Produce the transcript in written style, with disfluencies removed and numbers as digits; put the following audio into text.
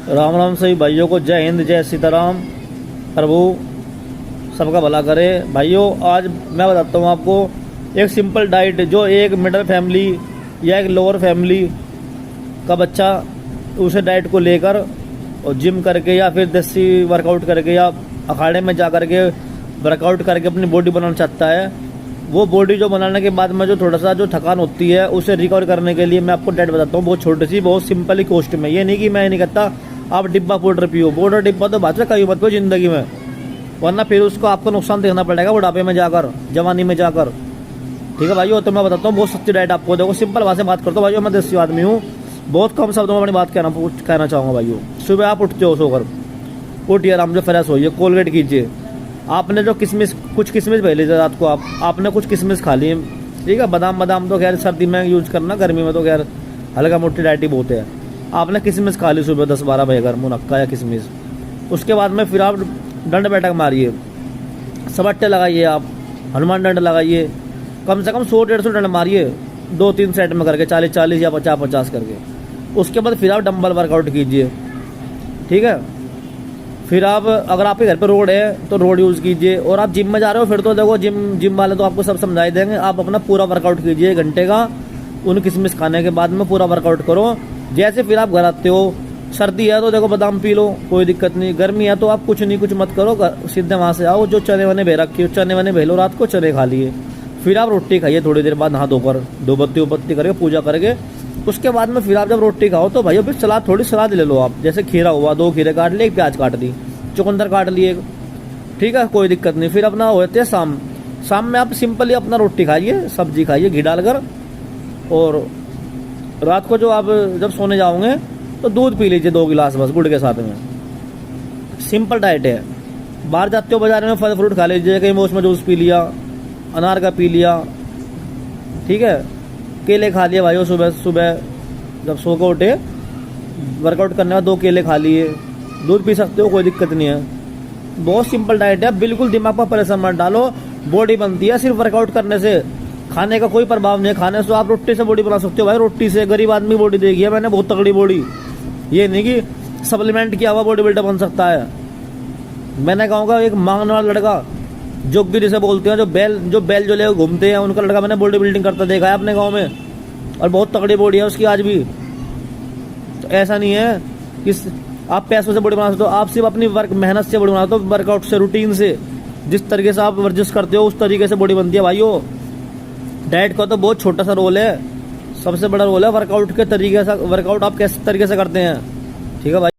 राम राम सभी भाइयों को जय हिंद जय सीताराम। प्रभु सबका भला करे। भाइयों आज मैं बताता हूँ आपको एक सिंपल डाइट जो एक मिडिल फैमिली या एक लोअर फैमिली का बच्चा उसे डाइट को लेकर और जिम करके या फिर देसी वर्कआउट करके या अखाड़े में जा करके वर्कआउट करके अपनी बॉडी बनाना चाहता है, वो बॉडी जो बनाने के बाद में जो थोड़ा सा जो थकान होती है उसे रिकवर करने के लिए मैं आपको डाइट बताता हूँ। बहुत छोटी सी बहुत सिंपल ही कॉस्ट में। ये नहीं कि मैं नहीं कहता आप डिब्बा पाउडर पियो, पाउडर डिब्बा तो बात है कहीं मत पियो जिंदगी में, वरना फिर उसको आपको नुकसान देखना पड़ेगा बुढ़ापे में जाकर जवानी में जाकर। ठीक है भाइयों, तो मैं बताता हूँ बहुत सच्ची डाइट आपको। देखो सिंपल भाषा में बात करता हूँ भाइयों, मैं देसी आदमी हूँ, बहुत कम शब्दों में अपनी बात कहना चाहूँगा भाइयों। सुबह आप उठते हो सोकर, उठिए आराम से फ्रेश होइए, कोलगेट कीजिए। आपने जो कुछ किशमिश पहले रात को आपने कुछ किशमिश खा ली, ठीक है। बादाम तो खैर सर्दी में यूज करना, गर्मी में तो खैर हल्का मोटी डाइट ही बहुत है। आपने किशमिश खा ली सुबह 10-12 बजे घर मुनक्का या किशमिश। उसके बाद में फिर आप डंड बैठक मारिए, सवट्टे लगाइए, आप हनुमान डंड लगाइए, कम से कम 100-150 डंड मारिए 2-3 सेट में करके 40-40 या 50-50 करके। उसके बाद फिर आप डंबल वर्कआउट कीजिए, ठीक है। फिर आप अगर आपके घर पे रोड है तो रोड यूज़ कीजिए, और आप जिम में जा रहे हो फिर तो देखो जिम वाले तो आपको सब समझा देंगे। आप अपना पूरा वर्कआउट कीजिए 1 घंटे का, उन किशमिश खाने के बाद में पूरा वर्कआउट करो। जैसे फिर आप घर आते हो, सर्दी है तो देखो बादाम पी लो, कोई दिक्कत नहीं। गर्मी है तो आप कुछ मत करो, सीधे वहाँ से आओ, जो चने वने भे रखी हो चने वने भे लो, रात को चने खा लिए। फिर आप रोटी खाइए थोड़ी देर बाद, नहा धोकर 2 बत्ती करके पूजा करके। उसके बाद में फिर आप जब रोटी खाओ तो भाइयों फिर थोड़ी सलाद ले लो आप। जैसे खीरा हुआ 2 खीरे काट लिए, 1 प्याज काट दी, चुकंदर काट लिए, ठीक है, कोई दिक्कत नहीं। फिर अपना होते हैं शाम में आप सिंपली अपना रोटी खाइए, सब्जी खाइए घी डालकर, और रात को जो आप जब सोने जाओगे तो दूध पी लीजिए 2 गिलास बस गुड़ के साथ में। सिंपल डाइट है। बाहर जाते हो बाजार में फल फ्रूट खा लीजिए, कहीं मौसमी जूस पी लिया, अनार का पी लिया, ठीक है, केले खा लिए भाइयों। सुबह जब सो के उठे वर्कआउट करने बाद 2 केले खा लिए, दूध पी सकते हो, कोई दिक्कत नहीं है। बहुत सिंपल डाइट है, बिल्कुल दिमाग पर प्रेशर मत डालो। बॉडी बनती है सिर्फ वर्कआउट करने से, खाने का कोई प्रभाव नहीं है। खाने से आप रोटी से बॉडी बना सकते हो भाई, रोटी से गरीब आदमी बॉडी देखी है मैंने, बहुत तगड़ी बॉडी। ये नहीं कि सप्लीमेंट किया हुआ बॉडी बिल्डर बन सकता है। मैंने कहूँगा एक मांगने वाला लड़का, जोगी जिसे बोलते हैं, जो बैल जो ले घूमते हैं, उनका लड़का मैंने बॉडी बिल्डिंग करता देखा है अपने गाँव में, और बहुत तगड़ी बॉडी है उसकी आज भी। तो ऐसा नहीं है कि आप पैसों से बॉडी बना सकते हो, आप सिर्फ अपनी मेहनत से बॉडी बनाते हो, वर्कआउट से, रूटीन से। जिस तरीके से आप वर्जिश करते हो उस तरीके से बॉडी बनती है भाइयों। डाइट का तो बहुत छोटा सा रोल है, सबसे बड़ा रोल है वर्कआउट के तरीके से। वर्कआउट आप किस तरीके से करते हैं, ठीक है भाई।